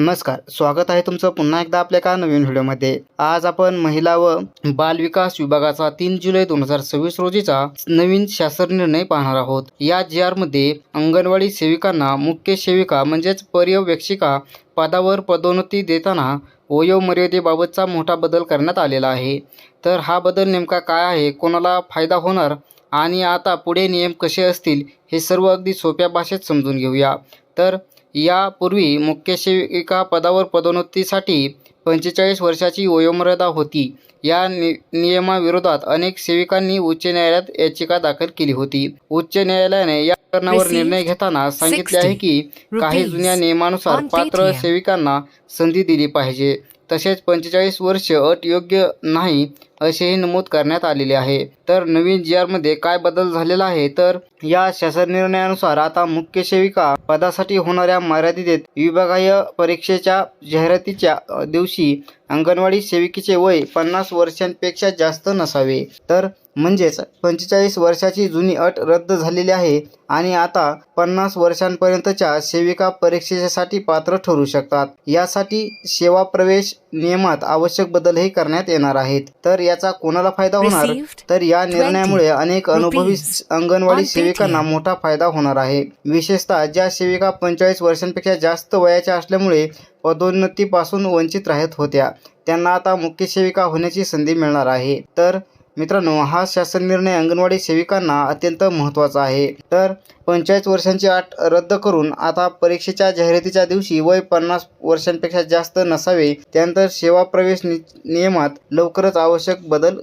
नमस्कार, स्वागत आहे तुमचं पुन्हा एकदा आपल्या एका नवीन व्हिडिओमध्ये। आज आपण महिला व बाल विकास विभागाचा 3 जुलै 2026 रोजीचा नवीन शासन निर्णय पाहणार आहोत। या जी.आर. मध्ये अंगणवाडी सेविकांना मुख्य सेविका म्हणजेच पर्यवेक्षिका पदावर पदोन्नती देताना वयोमर्यादेबाबतचा मोठा बदल करण्यात आलेला आहे। तर हा बदल नेमका काय आहे, कोणाला फायदा होणार आणि आता पुढे नियम कसे असतील हे सर्व अगदी सोप्या भाषेत समजून घेऊया। तर यापूर्वी मुख्य सेविका पदावर पदोन्नतीसाठी 45 वर्षाची वयोमर्यादा होती। या नियमाविरोधात अनेक सेविकांनी उच्च न्यायालयात याचिका दाखल केली होती। उच्च न्यायालयाने या प्रकरणावर निर्णय घेताना सांगितले आहे की काही जुन्या नियमानुसार पात्र सेविकांना संधी दिली पाहिजे। तसेच 45 वर्ष अट योग्य नाही असेही नमूद करण्यात आलेले आहे। तर नवीन जी.आर. मध्ये काय बदल झालेला आहे, तर या शासन निर्णयानुसार आता मुख्य सेविका पदासाठी होणाऱ्या मर्यादित विभागीय परीक्षेच्या जाहिरातीच्या दिवशी अंगणवाडी सेविकेचे वय 50 वर्षांपेक्षा जास्त नसावे। तर म्हणजेच 45 वर्षाची जुनी अट रद्द झालेली आहे आणि आता 50 वर्षांपर्यंतच्या सेविका परीक्षेसाठी पात्र ठरू शकतात। यासाठी सेवा प्रवेश नियमात आवश्यक बदलही करण्यात येणार आहेत। तर याचा कोणाला फायदा होणार, तर या निर्णयामुळे अनेक अनुभवी अंगणवाडी सेविकांना मोठा फायदा होणार आहे। विशेषतः ज्या सेविका 45 वर्षांपेक्षा जास्त वयाच्या असल्यामुळे पदोन्नतीपासून वंचित राहत होत्या, त्यांना आता मुख्य सेविका होण्याची संधी मिळणार आहे। तर मित्रांनो, हा शासन निर्णय अंगणवाडी सेविकांना अत्यंत महत्त्वाचा आहे। तर 45 वर्षांची अट रद्द करून आता परीक्षेच्या जाहिरातीच्या दिवशी वय 50 वर्षांपेक्षा जास्त नसावे। त्यानंतर सेवा प्रवेश नियमात लवकरच आवश्यक बदल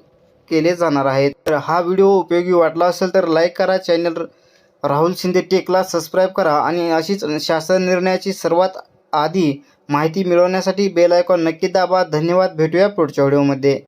केले जाणार आहेत। तर हा व्हिडिओ उपयोगी वाटला असेल तर लाईक करा, चॅनल राहुल शिंदे टेकला सबस्क्राईब करा आणि अशीच शासन निर्णयाची सर्वात आधी माहिती मिळवण्यासाठी बेल आयकॉन नक्की दाबा। धन्यवाद, भेटूया पुढच्या व्हिडिओमध्ये।